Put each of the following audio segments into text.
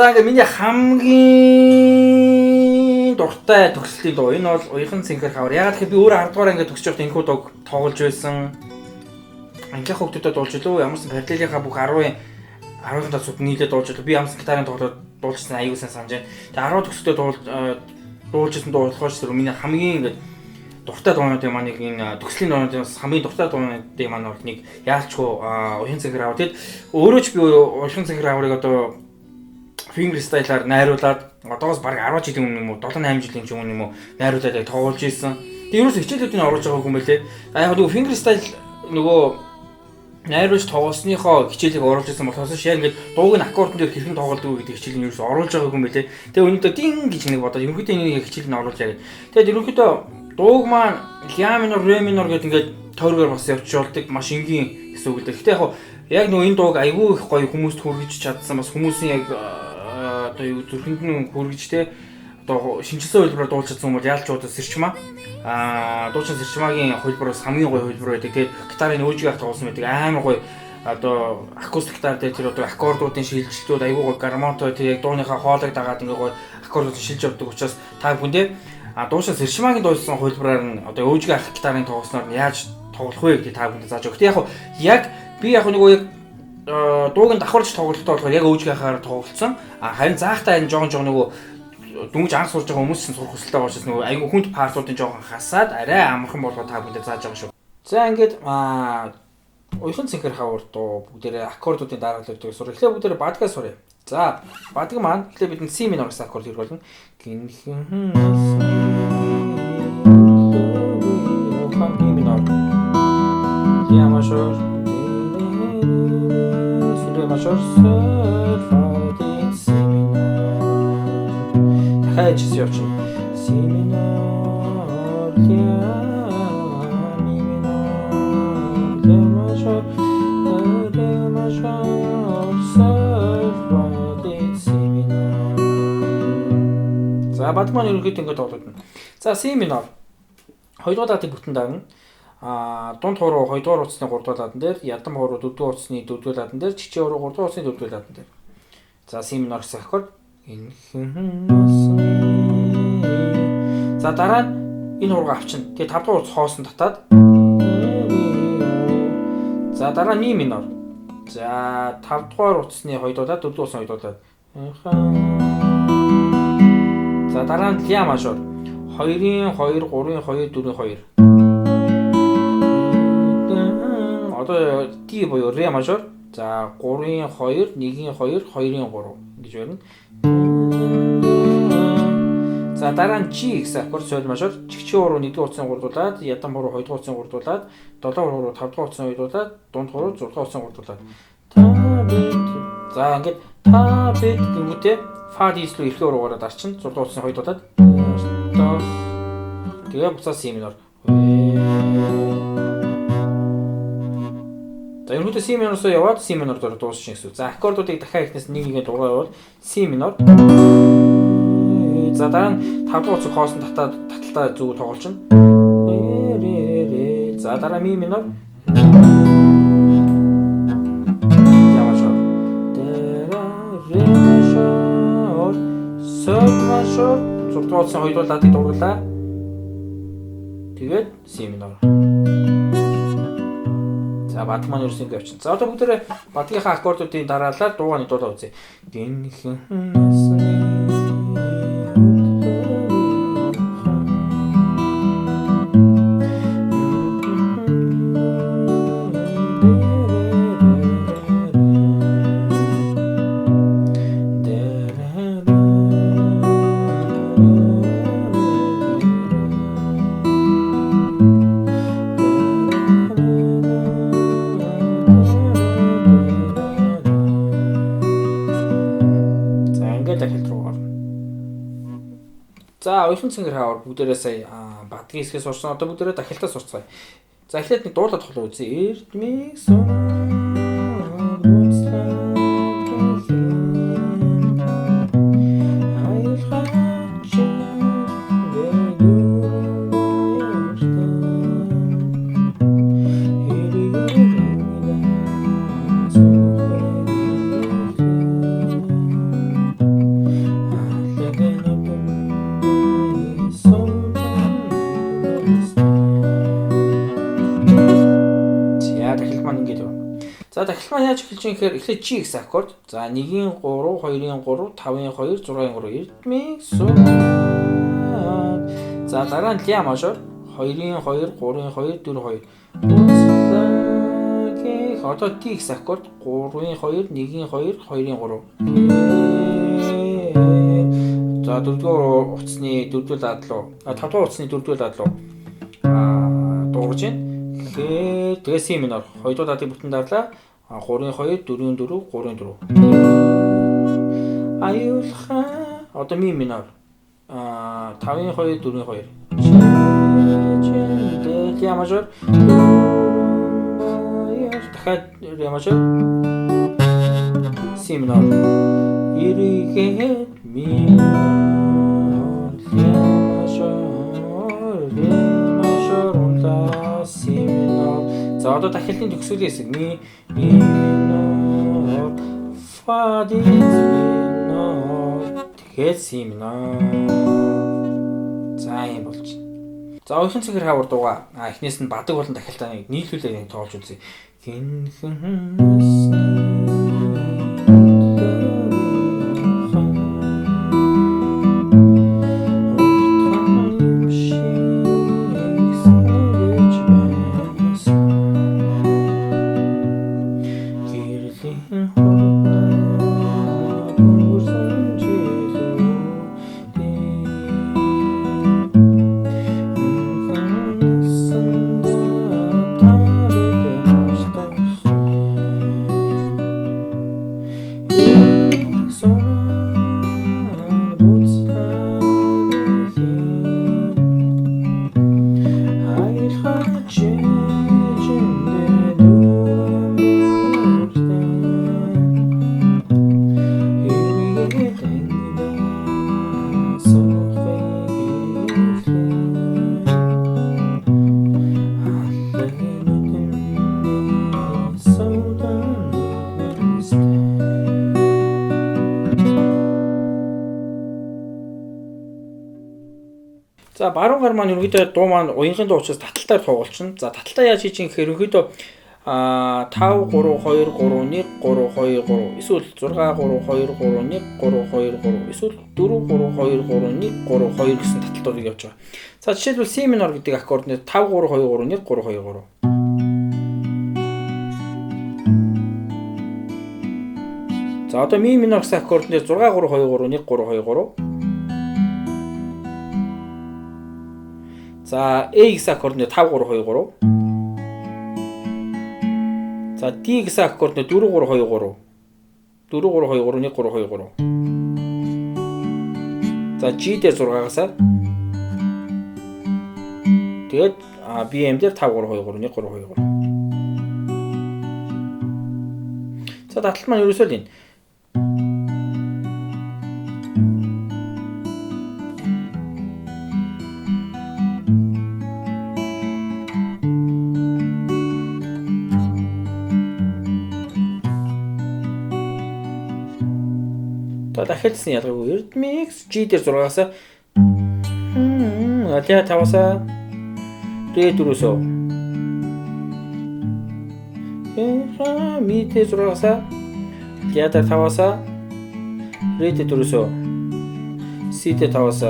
За ингээд миний хамгийн дуртай төгсөлтийн дуу. Энэ бол уяхан цэнхэр хавар. Ягаад гэвэл би өөрөө 10 дугаар ингээд төгсөж явахдаа энэхүү дууг тоглож байсан. Ангийнхаа хүүхдүүдэд дуулж илүү ямарсан параллелийнхаа бүх 10-ын тасууд нийлээд дуулж би ямарсан гитарын тоглоод дуулжсан аюу сайн санаж байна. Тэгээ 10 төгсөлтөд дуулжсэн дуу болохоор ч миний хамгийн ингээд дуртай дуунуудын маань нэг энэ төгслийн дуунуудын хамгийн дуртай дуунуудын маань бол нэг яалчгүй уяхан цэнхэр хавар. Тэгэд өөрөө ч би уяхан цэнхэр хаварыг одоо finger style-аар найруулад одоос баг 10 жилийн өмнө юм уу 7-8 жилийн ч өмнө юм уу найруулад яг тоглож ийсэн. Тэгээ ерөөс хичээлүүдийн оруулж байгаа хүн байлээ. Яг нөгөө finger style нөгөө найруулж тоглосныхоо хичээлийг оруулж ийсэн болохоос яг ингээд дууг нь аккордон дээр хэрхэн тоглодог гэдэг хичээлийг ерөөс оруулж байгаа хүн байлээ. Тэгээ өнөөдөр дин гэж нэг бодоод ерөнхийдөө энийг хичээлийг нь оруулж яг. Тэгээд ерөнхийдөө дууг маань ля минор, ре минор гэдэг ингээд тойргоор бас явуулдаг маш энгийн гэсэн үг л дээ. Гэтэ яг нөгөө энэ дууг айгүй их гоё хүмүүст хүргэж чадсан бас хүмүүсийн яг одоо юу зүрхэнд нь хүргэж те одоо шинжилсэн хөлбөрөөр дуулж чадсан хүмүүс яалч удаа сэрчмаа дуучин сэрчмаагийн хөлбөрөөс хамгийн гоё хөлбөр байдаг. Тэгээд гитарын өөжиг ах тоглосон байдаг амар гоё одоо акустик гитар дээр тэр одоо аккордуудын шилжилтүүд айгүй гоё гармонтой тэг яг дууныхаа хоолойг дагаад ингээ гоё аккордууд шилж явдаг учраас та бүхэндээ дуучин сэрчмаагийн дуулсан хөлбөрөөр нь одоо өөжиг ах гитарын тоглосноор нь яаж тоглох вэ гэдэг та бүхэнд зааж өгөх. Тэг яг би яг нөгөө яг дууг нь давхарч тоглолттой болохоор яг өөжгийнхаараа тоглолцсон. Харин заахтаа энэ жоо нөгөө дүнж анх сурж байгаа хүмүүс ч сурах хүсэлтэй байгаа учраас нөгөө айгүй хүнд партуудын жоохон хасаад арай амархан болгоод та бүхэнд зааж байгаа шүү. За ингээд уяхан цэнхэр хавар дуу бүгдээрээ аккордуудын дараалалыг сурах. Эхлээд бүгдээрээ бадгаа суръя. За бадаг маань эхлээд бидэнд C минор гэсэн аккорд хэрэг болно. Mi minor, La major, Re major, Sol, Fa, Di, Si minor. Дахиад явчих. Si minor, La, Mi minor, La major, Re major, Sol, Fa, Di, Si minor. За бадаг маань ерөнхийдөө ингэж тоглоно. За C minor. Хоёрдугаар датыг бүтэн дагна. Дунд хуруу 2 дугаар утасны 3 дугаар ладан дээр, ядам хуруу 4 дугаар утасны 4 дугаар ладан дээр, чичээ хуруу 3 дугаар утасны 4 дугаар ладан дээр. За си минор гэсэн аккорд. За дараа нь энэ хуруугаа авчна. Тэгээ 5 дугаар утас хоосон татаад. За дараа нь ми минор. За 5 дугаар утасны 2 дугаар, 4 дугаар утасны 2 дугаар. За дараа нь ля мажор. 2-ын 2, 3-ын 2, 4-ийн 2. Одоо D буюу Ре мажор. За 3-ын 2, 1-ийн 2, 2-ын 3 гэж байна. За дараа нь G гэсэн аккорд соль мажор. Чигчээ хуруу 1-р утасны 3 дуулаад, ядам хуруу 2-р утасны 3 дуулаад, 7-р хуруу 5-р утасны 2 дуулаад, дунд хуруу 6-р утасны 3 дуулаад. За ингээд та бит гэмүтээ фа дис рүү ирэхээр уруугаар дарчин 6-р утасны 2 дуулаад. Тэгээ буцаа C минор. За ерөнхийдөө C минороос яваад C минор дээр дуусчихна гэсэн. За аккордуудыг дахиад ихнээс нэг дугаа явуул C минор. За дараа нь 5 дугаар цог хоосон таталтаа зүг тоглолчихно. За дараа ми минор. Ямашор. Ре мажор. Сол мажор. 6 дугаар цог хоёулаа дуурлаа. Тэгээд C минор. За бат маань ерөөсөө ингэ явчихна. За одоо бүгдээрээ батгийнхаа аккордуудын дараалал дуугаа дуулаа үзье. За уяхан цэнгэр хавар бүгдээрээ сая бадгийн хэсгээс сурсан. Одоо бүгдээрээ дахилтаа сурцгаая. За эхлээд нэг дуулаад тоглоо үзье. Эрдмиг сон За дахилт маань яаж эхэлж байгаа гэхээр эхлээд G гэсэн аккорд. За 1-ийн 3, 2-ийн 3, 5-ийн 2, 6-ийн 3 эрдмиг сон. За дараа нь ля мажор 2-ийн 2, 3-ийн 2, 4-ийн 2. Одоо D гэсэн аккорд 3-ийн 2, 1-ийн 2, 2-ийн 3. За 4-р утасны 4-р дадлуу 5-р утасны 4-р дадлуу дуурж байна. Тэгээ C минор 2-р дадыг бүтэн дарлаа. 3-ийн 2, 4-ийн 4, 3-ийн 4. Аюулхан одоо ми минор 5-ийн 2, 4-ийн 2. Ля мажор дахиад ля мажор C минор ирэхэд ми ля мажор C минор. За одоо дахилтны төгсгөлийн хэсэг ми минор фа ди минор тэгээд C минор. За юм болж байна. За уяхан цэнгэр хавар дууга эхнээс нь бадаг болон дахилтаа нийлүүлээд тоолж үзье. За баруун гар маань ерөнхийдөө дуу маань уянхын дуу учраас таталтаар тоглолчихно. За таталтаа яаж хийж юм гэхээр ерөнхийдөө 5 3 2 3 1 3 2 3 эсвэл 6 3 2 3 1 3 2 3 эсвэл 4 3 2 3 1 3 2 гэсэн таталтуудыг явж байгаа. За жишээлбэл C minor гэдэг аккордны 5 3 2 3 1 3 2 3. За одоо Mi minor гэсэн аккордны 6 3 2 3 1 3 2 3. За A гэсэн аккордны 5 3 2 3. За D гэсэн аккордны 4 3 2 3. 4 3 2 3 1 3 2 3. За G дээр 6-гаасаа. Тэгээд BM дээр 5 3 2 3 1 3 2 3. За татлал маань ерөөсөө л энэ. Дахиадсан ялгаагүй Rhythmics G дээр 6-аас тэгээ 5-аас Re 4-өөсөө Mi дээр 6-аас тэгээ 5-аас Re 4-өөсөө C дээр 5-аас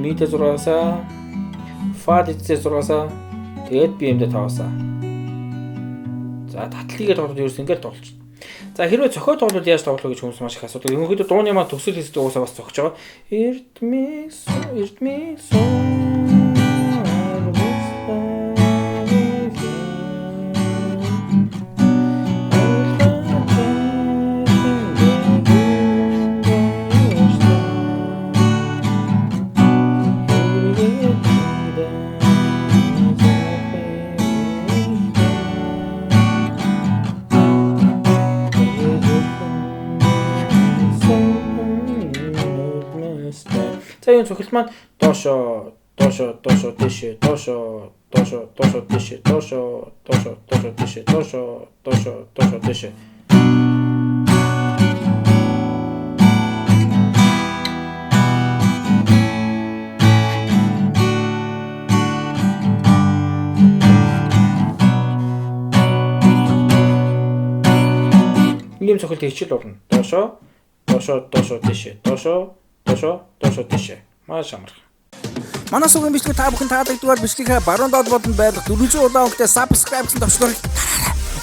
Mi дээр 6-аас Fa дижтэй 6-аас тэгээд BM-д 5-аас. За татлыгээ тоглоод ерөөс ингээд тоглож. За хэрвээ зохио тоглоод яаж тоглох гэж хүмүүс маш их асуудаг. Ерөнхийдөө дууны маань төгсөл хэсэг уусаа бас зогсож байгаа. Rhythmics За энэ цохилт маань доошо дэше доошо дэше доошо дэше доошо дэше. Ийм цохилт хичээл болно. Доошо дэше доошо дэше. Маш амархан. Манай сугийн бичлэг та бүхэн таалагдвал бичлэгээ баруун доод бодонд байлгах 400 удаа өнгөтэй subscribe гэсэн төвшгөрийг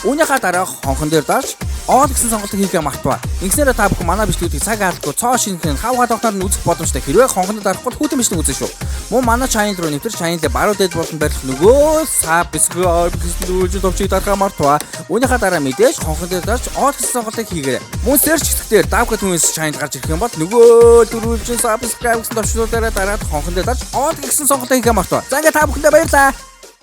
үүнийхээ дараа хонхон дээр дарж all гэсэн сонголтыг хийхээ мартаваа. Ингэснээр та бүхэн манай бичлэгүүдийг цаг алдахгүй цоо шинхэн хав хадагтаар нь үзэх боломжтой. Хэрвээ хонхонд дарахгүй хүүтэн бичлэг үзэн шүү. Мөн манай channel руу нэвтэр channel-д баруун дээд болон барих нөгөө subscribe гэсэн дөрвөлжин товчийг дарахаа мартаваа. Үүнийхээ дараа мэдээж хонхон дээр дарж all гэсэн сонголтыг хийгээрэй. Мөн search хэсгээр давхад хүмүүс channel гарч ирэх юм бол нөгөө дөрвөлжин subscribe гэсэн товчнуудаараа дараад хонхон дээр дарж all гэсэн сонголтыг хийхээ мартаваа. За ингээ та бүхэндээ баярлалаа.